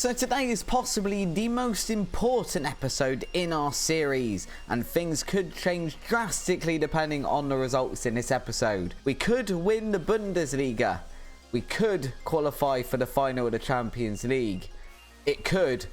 So today is possibly the most important episode in our series, and things could change drastically depending on the results in this episode. We could win the Bundesliga. We could qualify for the final of the Champions League. It could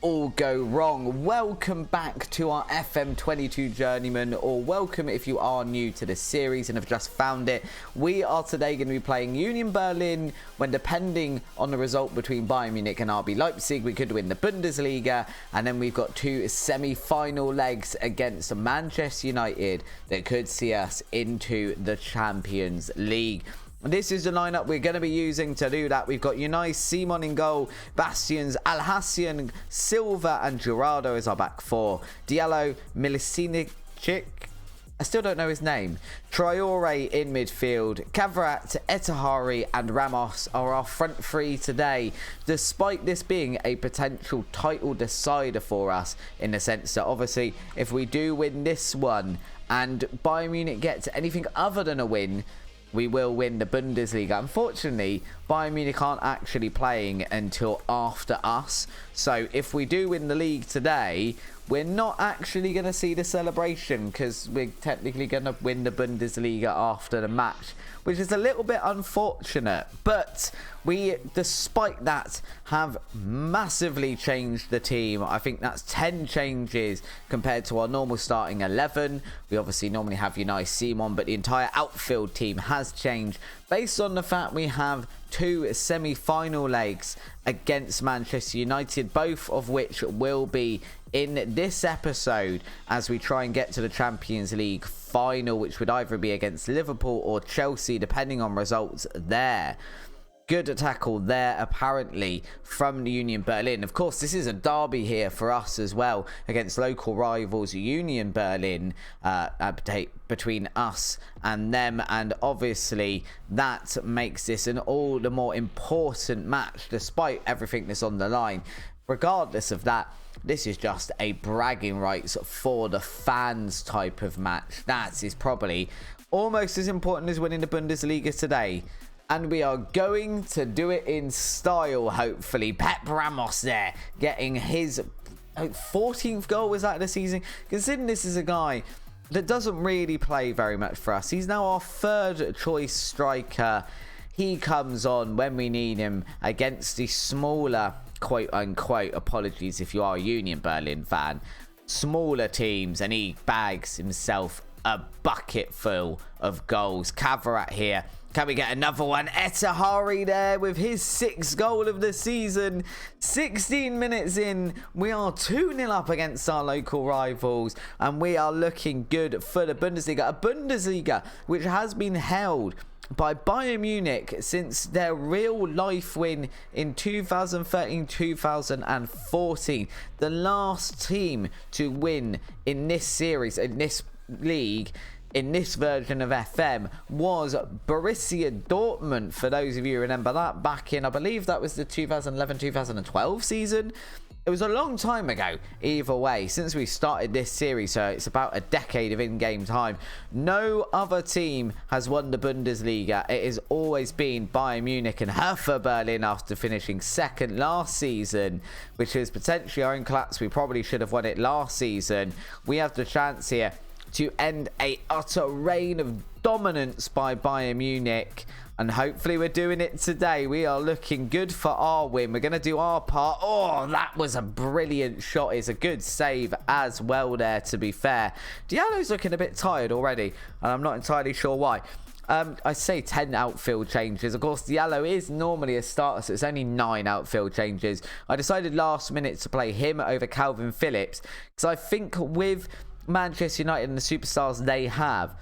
all go wrong. Welcome back to our FM22 Journeyman, or welcome if you are new to this series and have just found it. We are today going to be playing Union Berlin, when depending on the result between Bayern Munich and RB Leipzig, we could win the Bundesliga, and then we've got two semi-final legs against Manchester United that could see us into the Champions League. This is the lineup we're going to be using to do that. We've got Unai Simon in goal, Bastians, Alhassian, Silva and Gerardo as our back four. Diallo, Milisinic, I still don't know his name. Traore in midfield. Kavrat, Etahari and Ramos are our front three today, despite this being a potential title decider for us, in the sense that obviously if we do win this one and Bayern Munich gets anything other than a win, we will win the Bundesliga. Unfortunately, Bayern Munich aren't actually playing until after us. So if we do win the league today, we're not actually going to see the celebration, because we're technically going to win the Bundesliga after the match, which is a little bit unfortunate. But we, despite that, have massively changed the team. I think that's 10 changes compared to our normal starting 11. We obviously normally have Unai Simon, but the entire outfield team has changed based on the fact we have two semi-final legs against Manchester United, both of which will be in this episode as we try and get to the Champions League final, which would either be against Liverpool or Chelsea, depending on results there. Good tackle there, apparently, from the Union Berlin. Of course, this is a derby here for us as well, against local rivals Union Berlin, between us and them. And obviously, that makes this an all the more important match, despite everything that's on the line. Regardless of that, this is just a bragging rights for the fans type of match. That is probably almost as important as winning the Bundesliga today. And we are going to do it in style, hopefully. Pep Ramos there, getting his 14th goal, was that, of the season? Considering this is a guy that doesn't really play very much for us. He's now our third choice striker. He comes on when we need him against the smaller, quote unquote, apologies if you are a Union Berlin fan, smaller teams, and he bags himself a bucket full of goals. Kavrat here. Can we get another one? Etahari there with his 6th goal of the season. 16 minutes in, we are 2-0 up against our local rivals, and we are looking good for the Bundesliga. A Bundesliga which has been held by Bayern Munich since their real life win in 2013-2014. The last team to win in this series, in this league, in this version of FM, was Borussia Dortmund. For those of you who remember that, back in, I believe that was the 2011-2012 season. It was a long time ago, either way, since we started this series, so it's about a decade of in-game time. No other team has won the Bundesliga. It has always been Bayern Munich and Hertha Berlin, after finishing second last season, which is potentially our own collapse. We probably should have won it last season. We have the chance here to end a utter reign of dominance by Bayern Munich, and hopefully we're doing it today. We are looking good for our win. We're going to do our part. Oh, that was a brilliant shot. It's a good save as well there, to be fair. Diallo's looking a bit tired already, and I'm not entirely sure why. I say 10 outfield changes. Of course, Diallo is normally a starter, so it's only 9 outfield changes. I decided last minute to play him over Calvin Phillips, because I think with Manchester United and the superstars they have,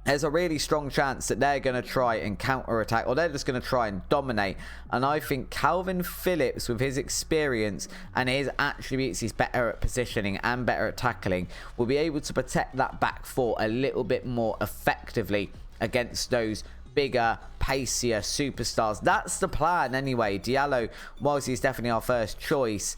there's a really strong chance that they're going to try and counter-attack, or they're just going to try and dominate. And I think Calvin Phillips, with his experience and his attributes, he's better at positioning and better at tackling, will be able to protect that back four a little bit more effectively against those bigger, pacier superstars. That's the plan anyway. Diallo, whilst he's definitely our first choice,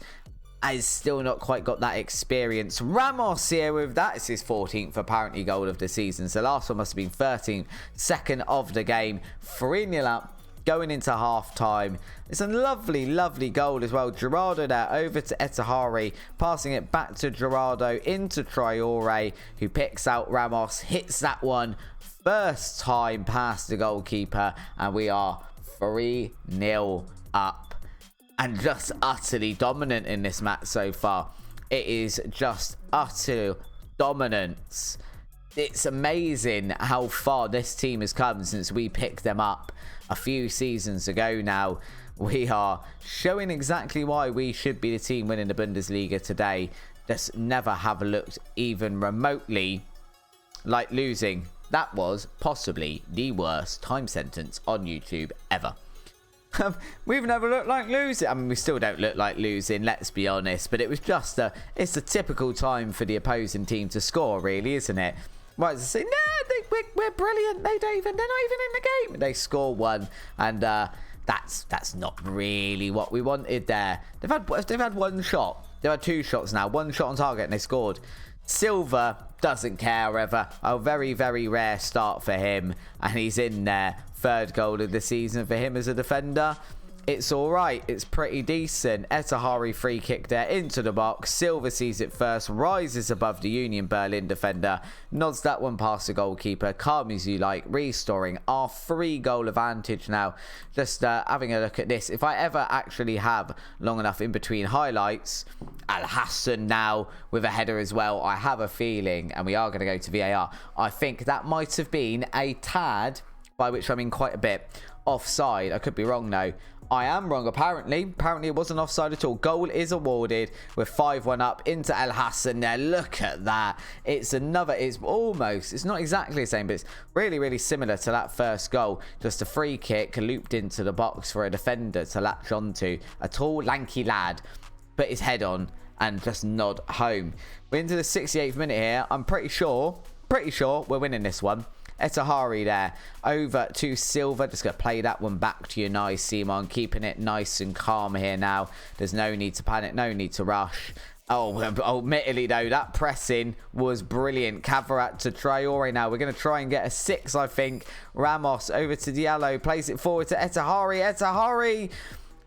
has still not quite got that experience. Ramos here with that. It's his 14th apparently goal of the season. So last one must have been 13th. Second of the game. 3-0 up. going into half-time. It's a lovely, lovely goal as well. Gerardo there over to Etahari, passing it back to Gerardo into Traore, who picks out Ramos, hits that one first time past the goalkeeper, and we are 3-0 up. And just utterly dominant in this match so far. It is just utter dominance. It's amazing how far this team has come since we picked them up a few seasons ago now. We are showing exactly why we should be the team winning the Bundesliga today. Just never have looked even remotely like losing. That was possibly the worst time sentence on YouTube ever. We've never looked like losing. I mean, we still don't look like losing, let's be honest. But it was just it's a typical time for the opposing team to score, really, isn't it? Right, to say, no, we're brilliant. They're not even in the game. They score one, and that's not really what we wanted there. They've had one shot. They've had two shots now. One shot on target, and they scored. Silva doesn't care ever. A very, very rare start for him, and he's in there. Third goal of the season for him as a defender. It's all right. It's pretty decent. Etahari free kick there into the box. Silva sees it first, rises above the Union Berlin defender, nods that one past the goalkeeper, calm as you like, restoring our 3-goal advantage now. Just having a look at this. If I ever actually have long enough in between highlights, Al Hassan now with a header as well. I have a feeling, and we are going to go to VAR, I think that might have been a tad, by which I mean quite a bit, offside. I could be wrong though. I am wrong, apparently. Apparently it wasn't offside at all. Goal is awarded with 5-1 up into Al Hassan there. Look at that. It's not exactly the same, but it's really, really similar to that first goal. Just a free kick looped into the box for a defender to latch onto. A tall, lanky lad put his head on and just nod home. We're into the 68th minute here. I'm pretty sure we're winning this one. Etahari there over to Silva. Just going to play that one back to Unai Simon, keeping it nice and calm here now. There's no need to panic, no need to rush. Oh, admittedly though, that pressing was brilliant. Cavarat to Traore now. We're going to try and get a 6, I think. Ramos over to Diallo, plays it forward to Etahari. Etahari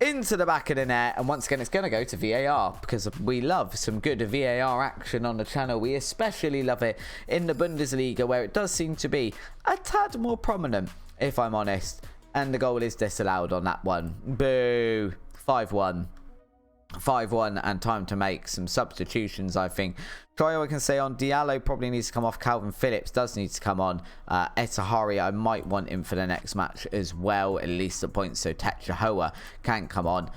into the back of the net, and once again it's going to go to VAR, because we love some good VAR action on the channel. We especially love it in the Bundesliga, where it does seem to be a tad more prominent, if I'm honest. And the goal is disallowed on that one. Boo. 5-1, and time to make some substitutions, I think. Traore can stay on. Diallo probably needs to come off. Calvin Phillips does need to come on. Etahari, I might want him for the next match as well, at least a point, so Techahoa can come on.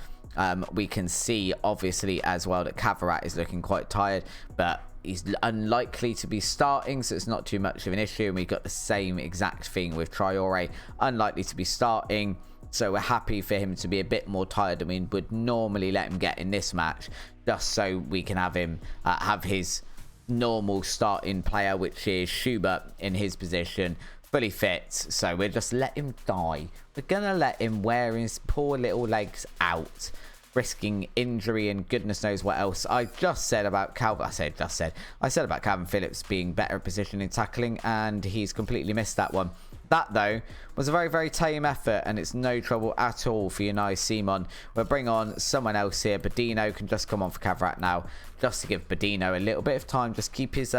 We can see, obviously, as well, that Cavarat is looking quite tired, but he's unlikely to be starting, so it's not too much of an issue. And we got the same exact thing with Traore, unlikely to be starting. So we're happy for him to be a bit more tired than we would normally let him get in this match, just so we can have him have his normal starting player, which is Schubert, in his position, fully fit. So we'll just let him die. We're going to let him wear his poor little legs out, risking injury and goodness knows what else. I said about Calvin Phillips being better at positioning tackling, and he's completely missed that one. That, though, was a very, very tame effort, and it's no trouble at all for Unai Simon. We'll bring on someone else here. Badino can just come on for Cavarat now, just to give Badino a little bit of time. Just keep his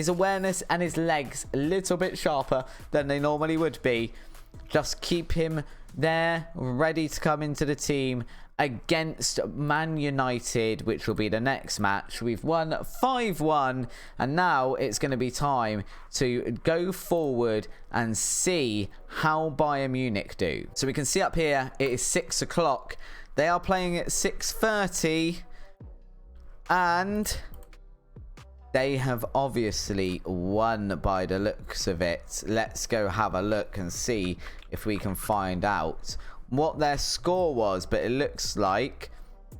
awareness and his legs a little bit sharper than they normally would be. Just keep him there, ready to come into the team against Man United, which will be the next match. We've won 5-1, and now it's going to be time to go forward and see how Bayern Munich do. So we can see up here, it is 6 o'clock. They are playing at 6:30, and they have obviously won by the looks of it. Let's go have a look and see if we can find out what their score was, but it looks like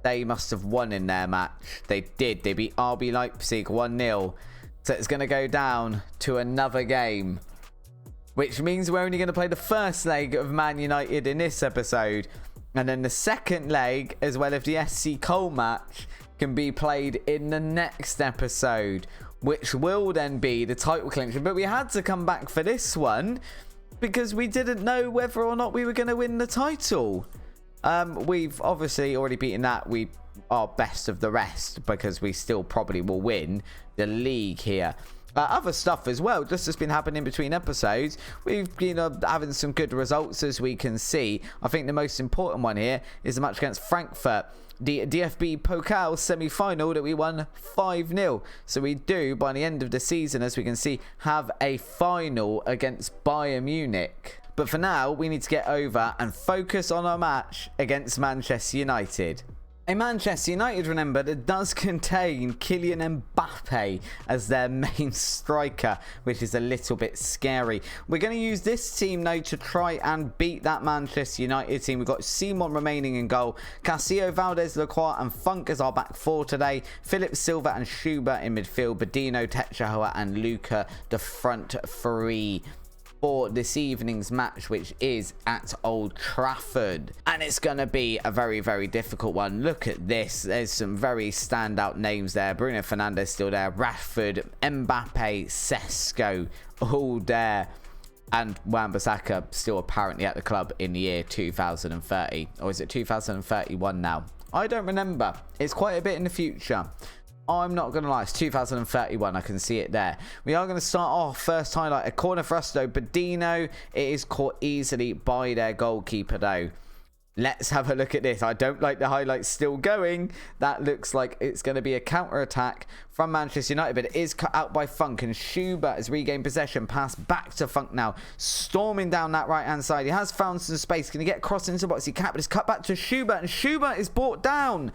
they must have won in their match. They did. They beat RB Leipzig 1-0. So it's going to go down to another game, which means we're only going to play the first leg of Man United in this episode, and then the second leg, as well as the SC Cole match, can be played in the next episode, which will then be the title clincher. But we had to come back for this one because we didn't know whether or not we were going to win the title. We've obviously already beaten that. We are best of the rest because we still probably will win the league here. Other stuff as well, just has been happening between episodes. We've been having some good results, as we can see. I think the most important one here is the match against Frankfurt, the DFB Pokal semi-final that we won 5-0. So we do, by the end of the season, as we can see, have a final against Bayern Munich. But for now, we need to get over and focus on our match against Manchester United. A Manchester United, remember, that does contain Kylian Mbappe as their main striker, which is a little bit scary. We're going to use this team now to try and beat that Manchester United team. We've got Simon remaining in goal, Castillo, Valdez, Lacroix and Funk as our back four today, Philip Silva and Schubert in midfield, Badino, Techahoa and Luca the front three for this evening's match, which is at Old Trafford, and it's going to be a very, very difficult one. Look at this, there's some very standout names there. Bruno Fernandes still there, Rashford, Mbappe, Sesko all there, and Wan-Bissaka still apparently at the club in the year 2030, or is it 2031 now? I don't remember. It's quite a bit in the future. I'm not going to lie, it's 2031. I can see it there. We are going to start off. First highlight, a corner for us though. Badino, it is caught easily by their goalkeeper though. Let's have a look at this. I don't like the highlights still going. That looks like it's going to be a counter-attack from Manchester United, but it is cut out by Funk, and Schubert has regained possession. Pass back to Funk now, storming down that right-hand side. He has found some space. Can he get across into the box? He can't, but it's cut back to Schubert, and Schubert is brought down.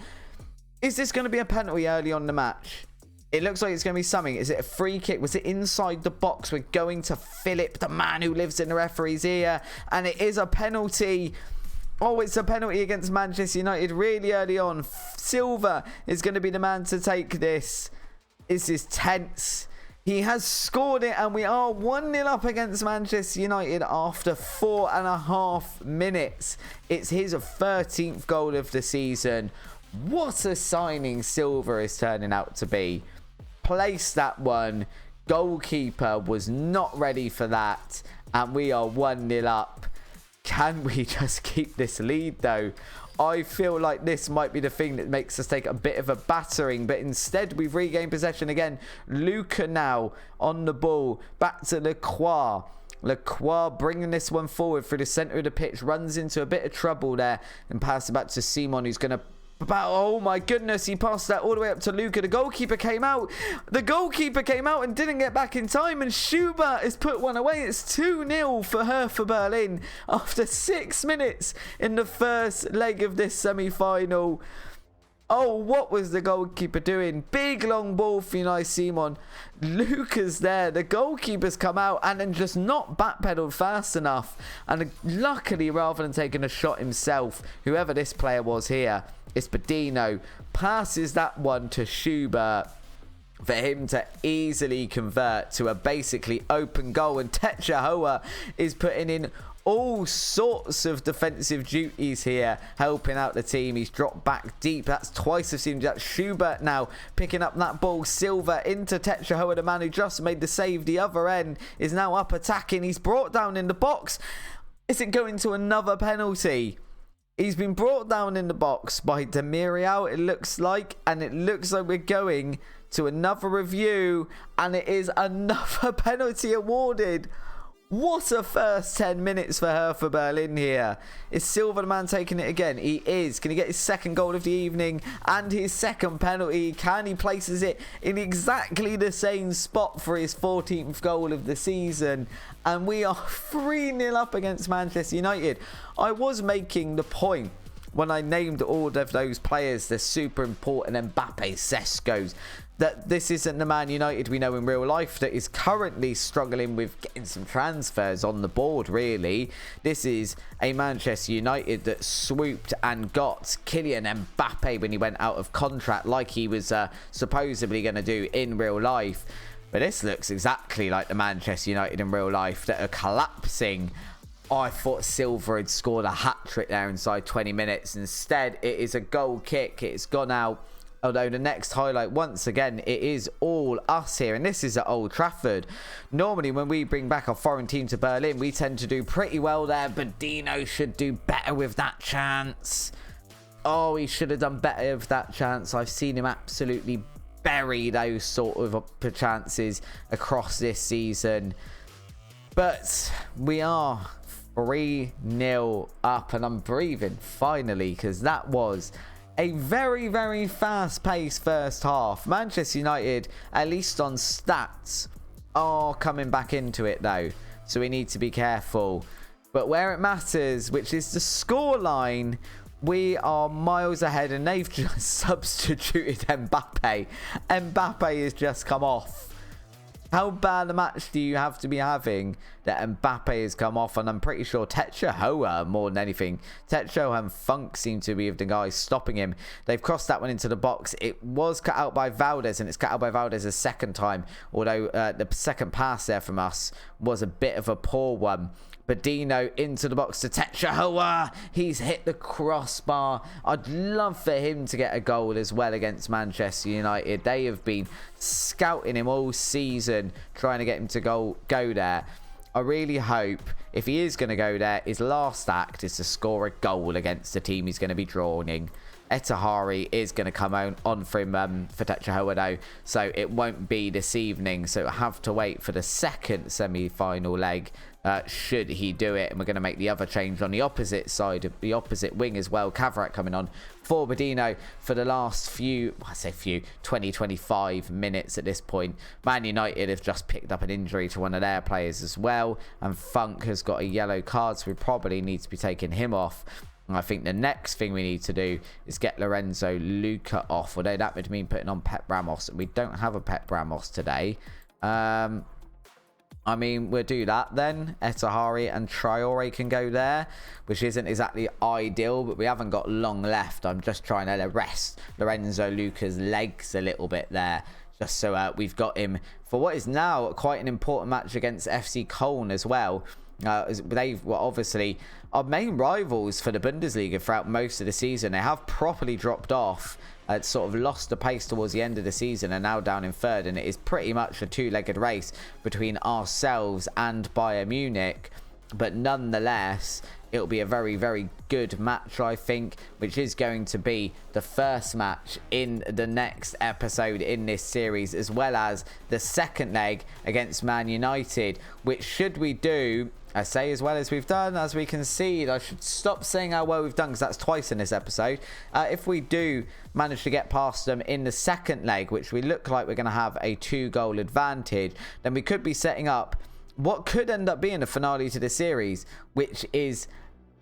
Is this going to be a penalty early on in the match? It looks like it's going to be something. Is it a free kick? Was it inside the box? We're going to Philip, the man who lives in the referee's ear. And it is a penalty. Oh, it's a penalty against Manchester United really early on. Silva is going to be the man to take this. This is tense. He has scored it, and we are 1-0 up against Manchester United after 4.5 minutes. It's his 13th goal of the season. What a signing Silva is turning out to be. Placed that one. Goalkeeper was not ready for that. And we are 1-0 up. Can we just keep this lead though? I feel like this might be the thing that makes us take a bit of a battering. But instead we've regained possession again. Luca now on the ball. Back to Lacroix. Lacroix bringing this one forward through the centre of the pitch. Runs into a bit of trouble there. And passes it back to Simon, who's going to... Oh my goodness, he passed that all the way up to Luca. The goalkeeper came out. The goalkeeper came out and didn't get back in time, and Schubert has put one away. It's 2-0 for Hertha Berlin after 6 minutes in the first leg of this semi-final. Oh, what was the goalkeeper doing? Big long ball for Unai Simon. Luca's there. The goalkeeper's come out and then just not backpedaled fast enough. And luckily, rather than taking a shot himself, whoever this player was here, it's Badino, passes that one to Schubert for him to easily convert to a basically open goal. And Techahoa is putting in all sorts of defensive duties here, helping out the team. He's dropped back deep. That's twice I've seen that. Schubert now picking up that ball. Silva into Techahoa, the man who just made the save. The other end is now up attacking. He's brought down in the box. Is it going to another penalty? He's been brought down in the box by Demirial, it looks like. And it looks like we're going to another review. And it is another penalty awarded. What a first 10 minutes for Hertha Berlin here. Is Silva the man taking it again? He is. Can he get his second goal of the evening and his second penalty? Can he places it in exactly the same spot for his 14th goal of the season? And we are 3-0 up against Manchester United. I was making the point when I named all of those players, the super important Mbappe, Sesko's, that this isn't the Man United we know in real life that is currently struggling with getting some transfers on the board, really. This is a Manchester United that swooped and got Kylian Mbappe when he went out of contract, like he was supposedly going to do in real life. But this looks exactly like the Manchester United in real life that are collapsing. Oh, I thought Silva had scored a hat-trick there inside 20 minutes. Instead, it is a goal kick. It's gone out Although the next highlight, once again, it is all us here. And this is at Old Trafford. Normally, when we bring back a foreign team to Berlin, we tend to do pretty well there. But Dino should do better with that chance. Oh, he should have done better with that chance. I've seen him absolutely bury those sort of chances across this season. But we are 3-0 up. And I'm breathing, finally, because that was a very, very fast-paced first half. Manchester United, at least on stats, are coming back into it, though. So we need to be careful. But where it matters, which is the scoreline, we are miles ahead. And they've just substituted Mbappe. Mbappe has just come off. How bad a match do you have to be having that Mbappe has come off? And I'm pretty sure Tetra Hoa, more than anything, Tetra and Funk seem to be the guys stopping him. They've crossed that one into the box. It was cut out by Valdez, and it's cut out by Valdez a second time. Although the second pass there from us was a bit of a poor one. But Dino into the box to Tetra Hoa. He's hit the crossbar. I'd love for him to get a goal as well against Manchester United. They have been scouting him all season, trying to get him to go there. I really hope, if he is going to go there, his last act is to score a goal against the team he's going to be drawing. Etahari is going to come on for him for Tetra Hoa though, so it won't be this evening. So we'll have to wait for the second semi-final leg. Should he do it, and we're going to make the other change on the opposite side of the opposite wing as well. Kavrak coming on for Bodino for the last 20-25 minutes at this point. Man United have just picked up an injury to one of their players as well, and Funk has got a yellow card, so we probably need to be taking him off. And I think the next thing we need to do is get Lorenzo Luca off, although that would mean putting on Pep Ramos, and we don't have a Pep Ramos today. I mean, we'll do that then. Etahari and Traore can go there, which isn't exactly ideal, but we haven't got long left. I'm just trying to rest Lorenzo Luca's legs a little bit there, just so we've got him for what is now quite an important match against FC Köln as well. They were obviously our main rivals for the Bundesliga throughout most of the season. They have properly dropped off, sort of lost the pace towards the end of the season, and now down in third. And it is pretty much a two-legged race between ourselves and Bayern Munich. But nonetheless, it'll be a very, very good match, I think, which is going to be the first match in the next episode in this series, as well as the second leg against Man United, which, should we do, I say as well as we've done, as we concede, I should stop saying how well we've done, because that's twice in this episode. If we do manage to get past them in the second leg, which we look like we're going to have a 2-goal advantage, then we could be setting up what could end up being a finale to the series, which is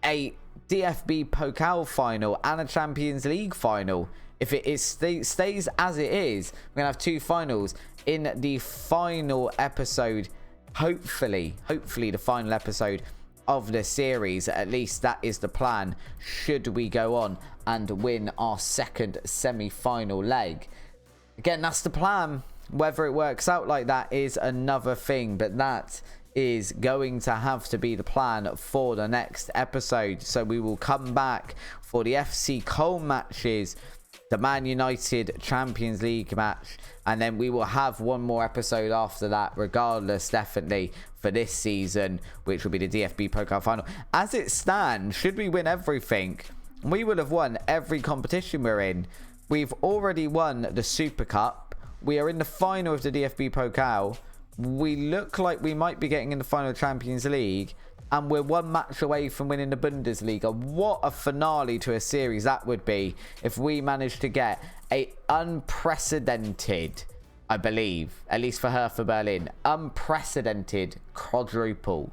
a DFB Pokal final and a Champions League final. If it stays as it is, we're going to have 2 finals in the final episode. Hopefully the final episode of the series. At least that is the plan, should we go on and win our second semi-final leg. Again, that's the plan. Whether it works out like that is another thing, but that is going to have to be the plan for the next episode. So we will come back for the FC Köln matches, the Man United Champions League match, and then we will have one more episode after that, regardless, definitely, for this season, which will be the DFB Pokal final. As it stands, should we win everything, we will have won every competition we're in. We've already won the Super Cup. We are in the final of the DFB Pokal. We look like we might be getting in the final Champions League, and we're one match away from winning the Bundesliga. What a finale to a series that would be if we managed to get a unprecedented, I believe, at least for Hertha Berlin, unprecedented quadruple.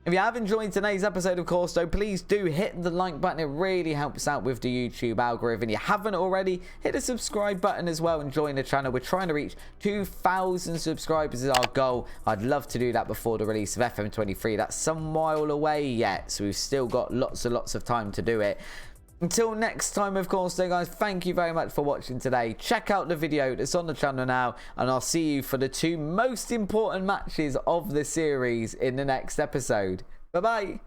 If you have enjoyed today's episode, of course, though, please do hit the like button. It really helps out with the YouTube algorithm. If you haven't already, hit the subscribe button as well and join the channel. We're trying to reach 2,000 subscribers is our goal. I'd love to do that before the release of FM23. That's some while away yet, so we've still got lots of time to do it. Until next time, of course, though, guys, thank you very much for watching today. Check out the video that's on the channel now, and I'll see you for the 2 most important matches of the series in the next episode. Bye-bye.